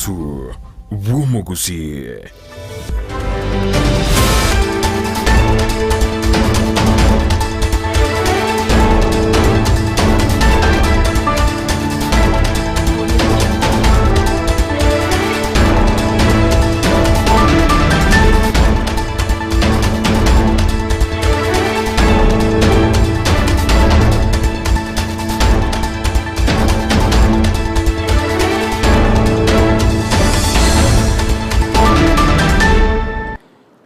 bwetu bw'Omugusii.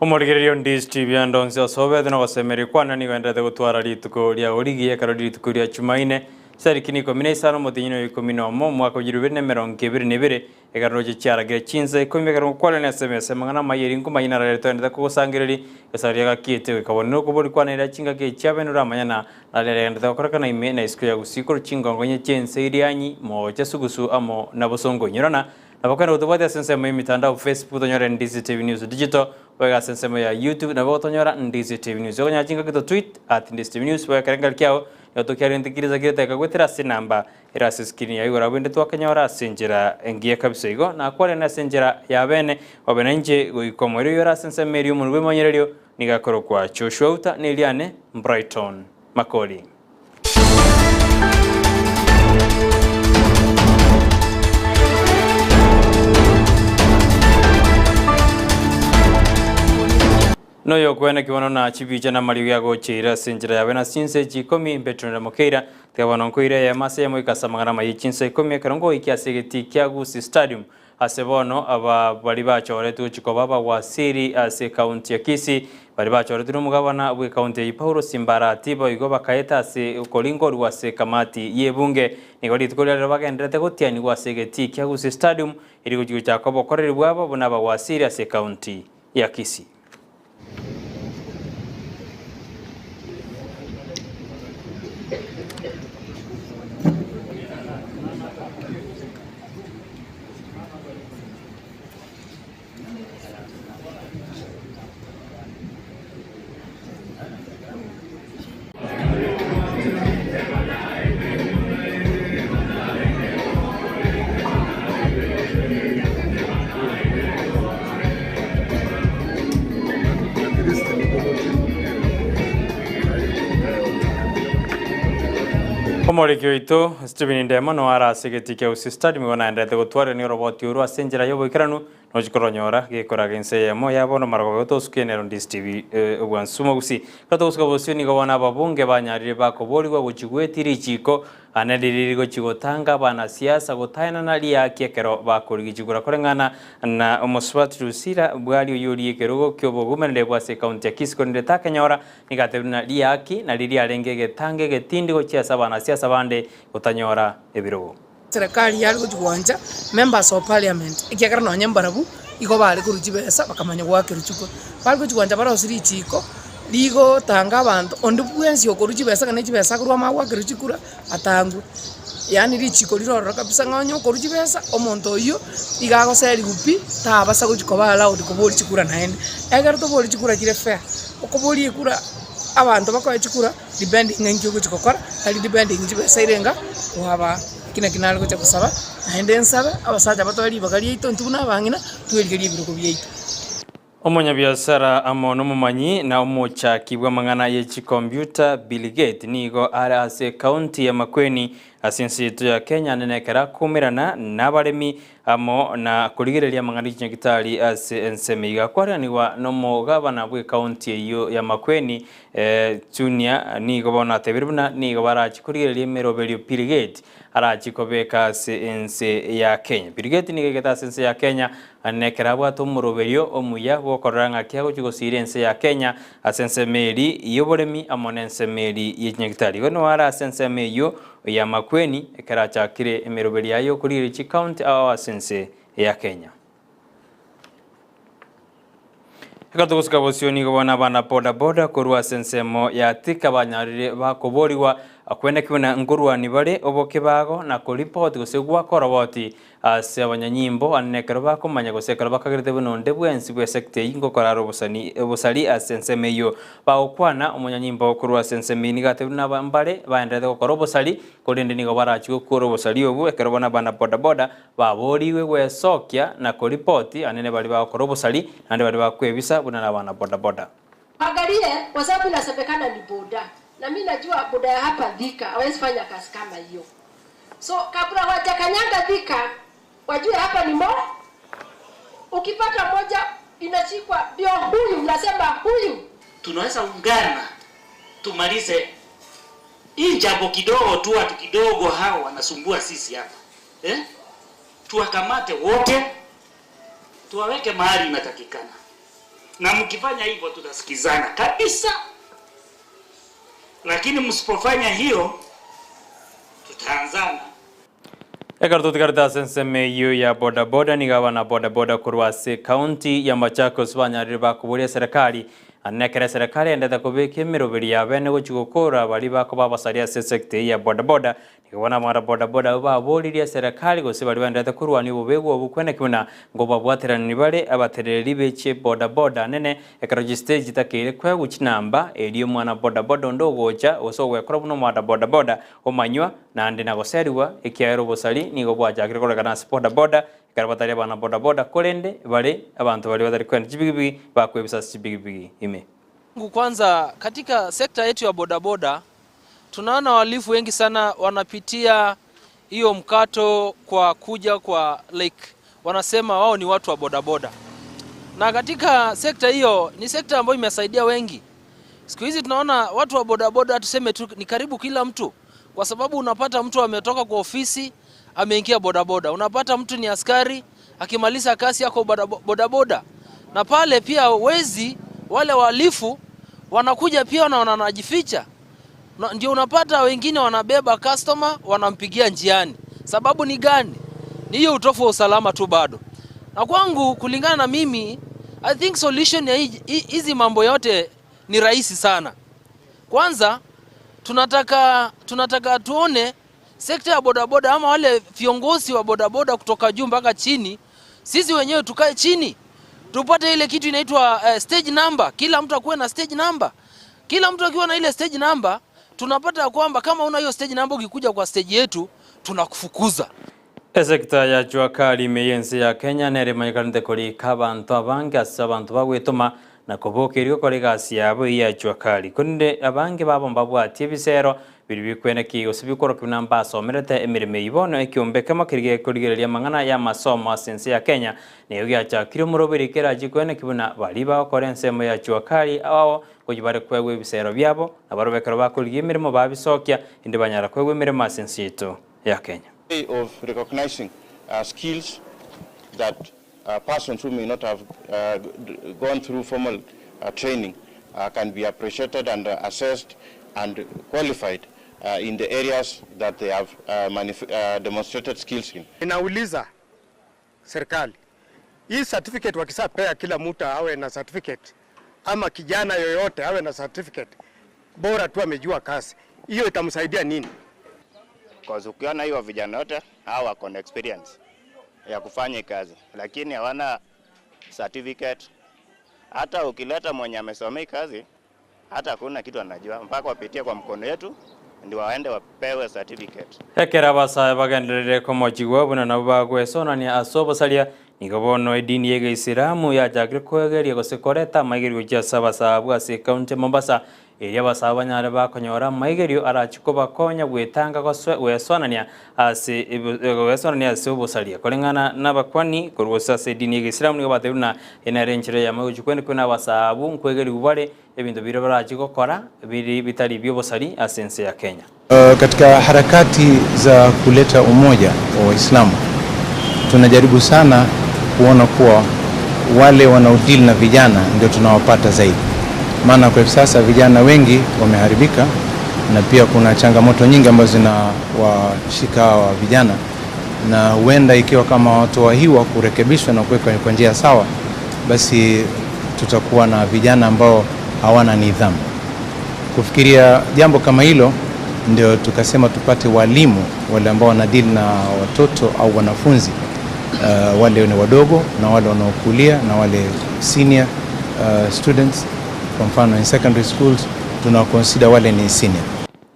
Omorigererio Ndizi TV andonse osobete no gosemeri kwana ni wendete gutwara rituko ria origie karori rituko ria Jumaine sariki ni 15 mutinyo 11 mwaka wa 2022 egaroje cyaragire Chinsa Ikomi garo kwala na SMS mangana mayeri nguma ina rero ndete kugusangiriri gasaria gakite kabone no kubori kwana ira chinga ke cyabenura amanyana narere ndete korakana ime na isku ya Gusii chinga ngonye Chinsa irianyi mo cyasugusu amo nabosongo nyirana abakana utubate sensemo imitandao Facebook tonyora Ndizi TV News Digital wega sensemo ya YouTube na botonyora Ndizi TV News yonya chinga kito tweet @Ndizi TV News wega karengal kyao yotokyari ntikiriza kireta kagwetera sinamba irasi skini ya igora wende twakanyora senjera engiye kabisa igo na kwale na senjera ya bene wabene nje goikomero yora sensemeri umuntu bemonyerero nigakoro kwa Joshua Neliane Brighton Makoli. No yokwena kiwano na chibicha na maliu yago chira senjira ya bena Chinsa Ikomi betronera mokeira tebano koire ya mase ya moikasa magana ma Chinsa Ikomi karongo ikiasegeti kya Gusii Stadium asebono aba bali bachore tu chikobaba wasiri ase county ya Kisii bali bachore tu mugabana bwe county ya Paulo Simbara tiba igo bakaeta ase kolingo rwase kamati yebunge nigori tukolera bagendete gotiani wasegeti kya Gusii Stadium iri kujigo chakobo koreri bwabo bona ba wasiri ase county ya Kisii. Omorikyo ito Stephen Ndemo no ara segeti kya Gusii Stadium gona ndete gutwara ni roboti uru asenjera yobo ikranu no jikoronyora gekora gense yamo yabono marago to skenero Ndizi TV obwansumo Gusii kato uskabosyo ni gobona babunge banyarire bakobori gwa guchigwetiri chiko anadiri go chigotanga bana siasa gotayana nali yake kero bakori gigura korengana na omoswat rusira bwali yuri kerogo kyobo gumenere bwase county ya Kisii konde takanyora nigatebuna liyaki na lili arenge getange getindi go chiasa bana siasa bande gotanyora ebirogo serikali yali kujwanja members of parliament ikiakara no nyambarabu iko bali kuruji besa bakamanya gwake ruchuko bali kujwanja bara osiri chiko ligo tanga abantu ondu bwensi okoruji besa kana chibesa kurwa magwa kiruchikura atangu yani lichiko liroro kabisa ngonyo okoruji besa omonto yo igago seri gupi tabasa kujikoba allowed kubori chikura naende egero to bori chikura kire fair okobori ikura abantu bakoye chikura depending ng'enki kujikokora ali depending chibesa irenga waba kina kinali kucha kusaba naende nsaba abasaja batwali bakali ito ntuna bangina tweligerie biroko byeito. Omonya biashara amono mumanyi na omochaki bwa mangana ye computer Bill Gates nigo ara ase county ya Makueni asinsitu ya Kenya nenekera kumirana nabaremi amo na kuligereria mangana cyangitari ase ensemiga kwaraniwa no mogabana bwe county iyo ya Makueni junior nigo bona tebiruna nigo barachi kuligereria merobelio Bill Gates arachi kobeka ase ense ya Kenya. Bill Gates nigegeta ense ya Kenya anekera bwato muroberio omuya bokoranga kyago chigosirense ya Kenya asensemeri yoboremi amonensemeri yenyagitari gono ara asensemeri yo ya Makueni ekera chakire emeroberi ayo kuri chi county awa asense ya Kenya. Ekatuguska bosioni gobona bana boda boda kurwa sensemo ya tika banyarire bakoboriwa akwenda kiuna ngurwa ni bari oboke bago na kuripoti gusegwa koroboti ase abanyanyimbo anekero bakomanya gusekera bakagirite bunonde bwensi bwe sekte ingo koraro busali asensemeyo bagokwana umunyanyimbo kurwa sensemi gate na bambare baendete gukora busali kurinde nigo barachi gukora busali obu ekero bana bana boda baboriwe gwesokia na kuripoti anene bali bakora busali ande bali bakwebisa buna na bana boda. Angalie kwa sababu inasemekana ni boda. Na mimi najua boda ya hapa Thika hawezi fanya kazi kama hiyo. So kabla hawajakanyanga Thika, wajue hapa ni ukipata moja inashikwa ndio huyu, mnasema huyu. Tunaweza ungana tumalize hii jambo kidogo tu, watu kidogo hao wanasumbua sisi hapa. Tuwakamate wote, tuwaweke mahali inatakikana. Na mkifanya hivyo tutasikizana kabisa. Lakini msipofanya hiyo tutaanzana. Ekarto tikarta sensemeyo ya boda ni gavana boda kurwase county ya Machakos banyarira kuburia serikali anekere serikali endete kubika emiroberi ya bene guchigukura bari bakoba basaria sekte ya boda nikabona mara boda baboririe serikali gose bari bandete kurwani ububego obukwene kibona ngo babwaterani bare abatereri beche boda nene ekaro stage takire kwe guchinamba eriyo mwana boda ndogocha osogwe kora buno mwana boda omanywa na ande na goseriwa ekiaero bosali nigo bwajagire korekana boda karabataria bana boda kolende bale abantu bali batari kwenda chibigibigi bakwebisa chibigibigi ime. Kwanza katika sekta yetu ya boda tunaona walifu wengi sana wanapitia hiyo mkato kwa kuja kwa wanasema wao ni watu wa boda. Na katika sekta hiyo ni sekta ambayo imesaidia wengi. Siku hizi tunaona watu wa boda tuseme tu ni karibu kila mtu, kwa sababu unapata mtu ametoka kwa ofisi ameingia boda. Unapata mtu ni askari akimaliza kazi yako boda. Na pale pia wezi wale walifu wanakuja pia na wanajificha. Ndio unapata wengine wanabeba customer wanampigia njiani. Sababu ni gani? Ni hiyo utofu wa usalama tu bado. Na kwangu kulingana na mimi, I think solution ya hizi mambo yote ni rahisi sana. Kwanza tunataka tuone sekta ya boda ama wale viongozi wa boda kutoka juu mpaka chini, sisi wenyewe tukae chini tupate ile kitu inaitwa stage number. Kila mtu akuwe na stage number. Kila mtu akiwa na ile stage number, tunapata kwamba kama una hiyo stage number ukikuja kwa stage yetu tunakufukuza. Sekta ya jua kali meyensi ya Kenya nere manyikarinde kuri kabantu abange asabantu bagwetuma na kubokerio kuri gasi yabo ya jua kali kunde abange babomba bwati bisero biri bikwene ki osibikoro kunamba somerete emirime ibono ekiombe makirige kurigereria mangana ya masomo asense ya Kenya neyo gyacha kiro murobiri kera jikwene kibuna bali ba korensemo ya jua kali awo kujibare kwegwe bisero byabo nabarobekero bakuriye imirimo babisokia inde banyara kwegwe imirimo asense yetu ya Kenya. Of recognizing skills that persons who may not have gone through formal training can be appreciated and assessed and qualified in the areas that they have demonstrated skills in. Ninauliza serikali, hii certificate wakisapea kila mtu awe na certificate ama kijana yoyote awe na certificate, bora tu amejua kazi, hiyo itamsaidia nini? Kwa ukiona hiyo vijana wote hao wako na experience ya kufanya kazi, lakini hawana certificate. Hata ukileta mwenye amesomea kazi, hata hakuna kitu anajua, mpaka wapitie kwa mkono yetu ndio waende wapewe certificate. Ekera basa bagenderere ko mojiwa buna nabagwesona ni asobo salia nigobono edini yege Islamu ya jagre kwegeria gosekoreta maigerio ya sabasabu ase county Mombasa eria basaba nyare bakonyora maigerio arachiko bakonya gwetanga gwesonania ase obosalia kolengana nabakwani kurwosa ase edini yege Islamu nigo bateruna enarenchire ya majukwene kuna basabu kwegeri ubare ebintu biro barachiko kora biri bitari byobosali asense ya Kenya. Katika harakati za kuleta umoja wa Waislamu tunajaribu sana kuona kuwa wale wanaodili na vijana ndio tunawapata zaidi. Maana kwa sasa vijana wengi wameharibika na pia kuna changamoto nyingi ambazo zinawashika wa vijana, na huenda ikiwa kama watoa hiwa kurekebishwa na kuwekwa kwa njia sawa, basi tutakuwa na vijana ambao hawana nidhamu. Kufikiria jambo kama hilo ndio tukasema tupate walimu wale ambao wanadili na watoto au wanafunzi wale ni wadogo na wale wanaokulia na wale senior students. Kwa mfano in secondary schools tunaconsider wale ni senior.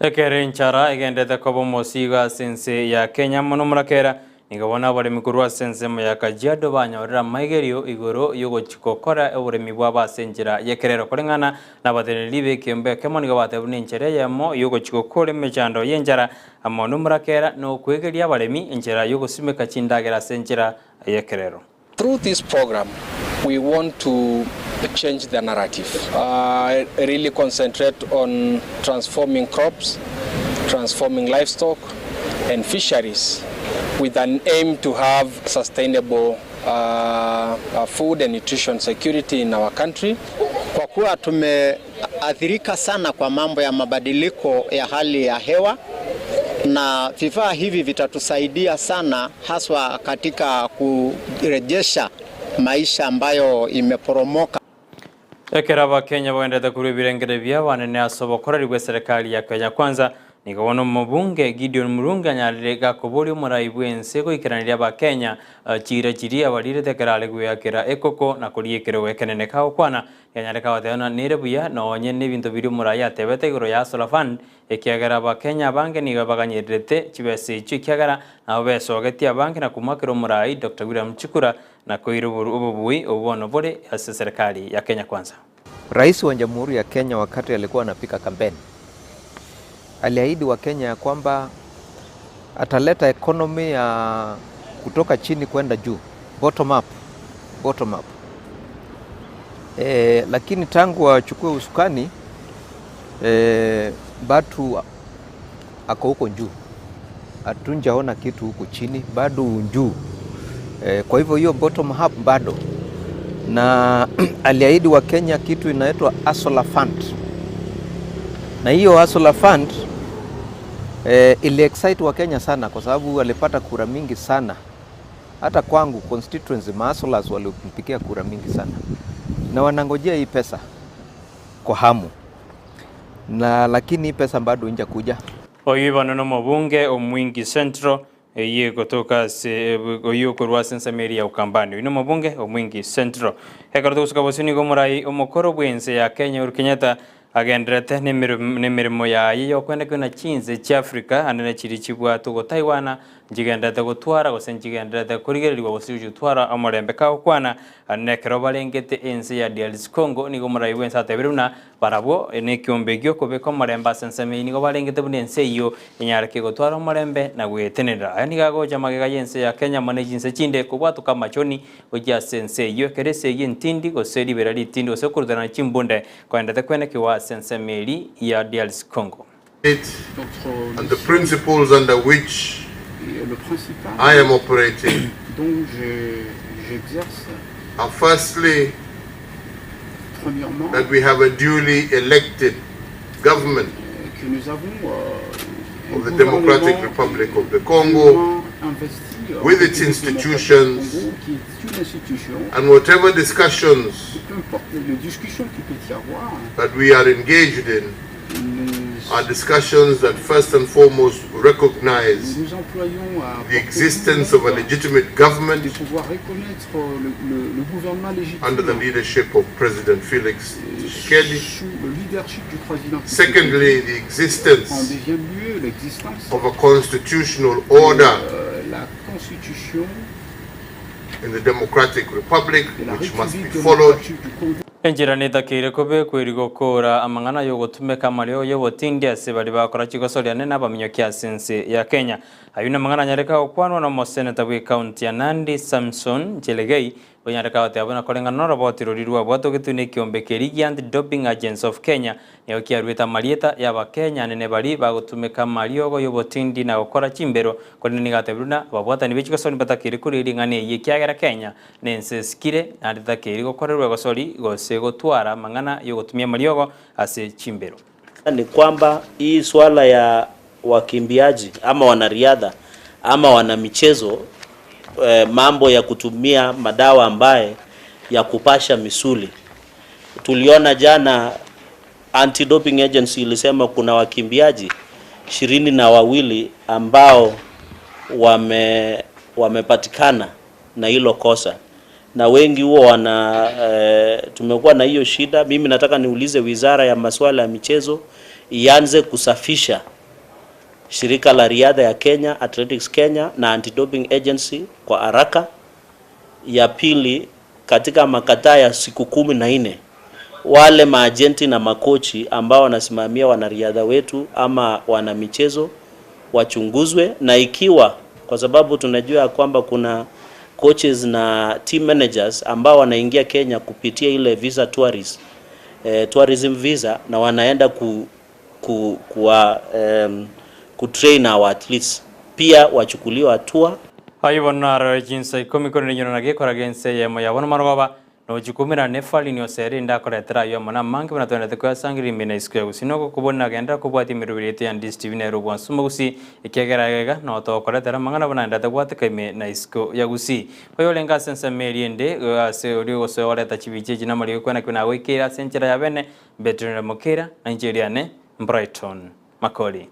Ekere nchara igendete kobo mosiga sense ya Kenya monomurakera nigabona bari mikurwa sense mu ya Kajiado banyorera maigerio igoro yugo chikokora euremi bwa basenjira yekerero korengana na badeneri bekembe kemo nigabate buninchere yamo yugo chikokore mechando yenjara amonomurakera no kwegeria baremi injera yugo simeka chindagera senjira yekerero. Through this program, we want to change the narrative, really concentrate on transforming crops, transforming livestock and fisheries with an aim to have sustainable food and nutrition security in our country. Kwa kuwa tumeathirika sana kwa mambo ya mabadiliko ya hali ya hewa, na vifaa hivi vitatusaidia sana haswa katika kurejesha maisha ambayo imeporomoka. Ekeraba Kenya boendete kuri birengere bya banene asobokora ribwe serikali ya Kenya Kwanza nigabona mubunge Gideon Murunga nyarega kuburi muraibu ensego ikiranira ba Kenya chiri abalire tekerale guyakira ekoko na kuriyekere wekenene kawo kwana yanyareka watena nirebuya nonye n'ibintu biri muraya tebete igoro ya solar fund ekiagara ba Kenya bange nigabaganyerete kibese ikiagara nabo besogeti abange na kumakiro murai Dr. William Chikura na koiru ububui ubono bore ya serikali ya Kenya Kwanza. Rais wa Jamhuri ya Kenya wakati alikuwa anapika kampeni aliahidi wa Kenya ya kwamba ataleta economy ya kutoka chini kwenda juu, bottom up. Lakini tangu achukue usukani bado ako huko juu, hatunjaona kitu huko chini, bado juu. Kwa hivyo hiyo bottom up bado, na aliahidi wa Kenya kitu inaitwa Solar Fund, na hiyo Solar Fund ili excite wa Kenya sana kwa sababu walipata kura mingi sana. Hata kwangu constituency masolas walipigia kura mingi sana, na wanangojea hii pesa kwa hamu, na lakini hii pesa bado inja kuja. Oyibana no mabunge omwingi central ye kutoka oyo kurwa sensa meri ya Ukambani ino mabunge omwingi central hekaro tukabosini gomurai omokoro bwense ya Kenya urkenyata agendrete nemirimo ya yo kwenda kuna Chinsa cha Africa anene chiri chibwa tugo Taiwan jigendete gutwara gosenjigendete kurigerirwa gusiju twara amorembe kawo kwana anekero balengete ense ya DRC Congo nigo murai bwense atebiruna barabo ene kyombegyo kobeko maremba senseme nigo balengete bunense iyo inyareke gutwara amorembe na gwetenera ani gago jamagega yense ya Kenya manejinse chinde kubwatu kama choni ojya sense iyo kerese yintindi goseri berali tindi osekurudana chimbunde kwendete kweneke wa sensemeli ya DRC Congo. And the principles under which I am operating are firstly that we have a duly elected government of the Democratic Republic of the Congo with its institutions, and whatever discussions that we are engaged in are discussions that first and foremost recognize the existence of a legitimate government under the leadership of President Felix Tshisekedi. Secondly, the existence of a constitutional order in the Democratic Republic which must be followed. Enjira neta kire kobe kwirigo kora amangana yo gotumeka mario yo botindi ase bali bakora chigosoria nena baminyo kya sense ya Kenya ayuna mangana nyareka okwanwa na moseneta bwe county ya Nandi Samson Chelegei bonyareka wate abona kolenga no robot rorirwa bwato gitune kiombekeri and doping agents of Kenya yo kiarweta marieta ya ba Kenya nene bali bagotumeka mario go yo botindi na gukora chimbero kone nigatebiruna babwata ni bichigosoni batakiri kuri ngane ye kyagera Kenya nense skire na datakiri gokorerwa gosori gose gotwara mangana yo gotumia mariogo ase chimbero. Ni kwamba hii swala ya wakimbiaji ama wanariadha ama wanamichezo mambo ya kutumia madawa ambaye ya kupasha misuli. Tuliona jana anti-doping agency ilisema kuna wakimbiaji 22 ambao wamepatikana na hilo kosa, na wengi huo tumekuwa na hiyo shida. Mimi nataka niulize wizara ya masuala ya michezo ianze kusafisha shirika la riadha ya Kenya, Athletics Kenya na Anti-Doping Agency kwa haraka. Ya pili, katika makataa ya siku 14 wale maajenti na makochi ambao wanasimamia wanariadha wetu ama wana michezo wachunguzwe, na ikiwa, kwa sababu tunajua kwamba kuna coaches na team managers ambao wanaingia Kenya kupitia ile visa tourism visa, na wanaenda kutrain our athletes, pia wachukuliwa hatua. Haibonara Chinsa Ikomi kone nyona nagekora gense ya moya wana maroba no jukumira nefali ni oseri ndakoretera yo mana mangi bana tonete kwa sangiri mina isku ya Gusii no kubona genda kubwati mirubirete ya Ndizi TV na Rubwan suma Gusii ikegera no to koretera mangana bana ndata kwate kaime na isku ya Gusii kwa hiyo lenga sensa meriende ase uri oso oreta chibijeji na mali kwa na wikira senchera ya bene betre mokera Nigeria ne Brighton Makoli.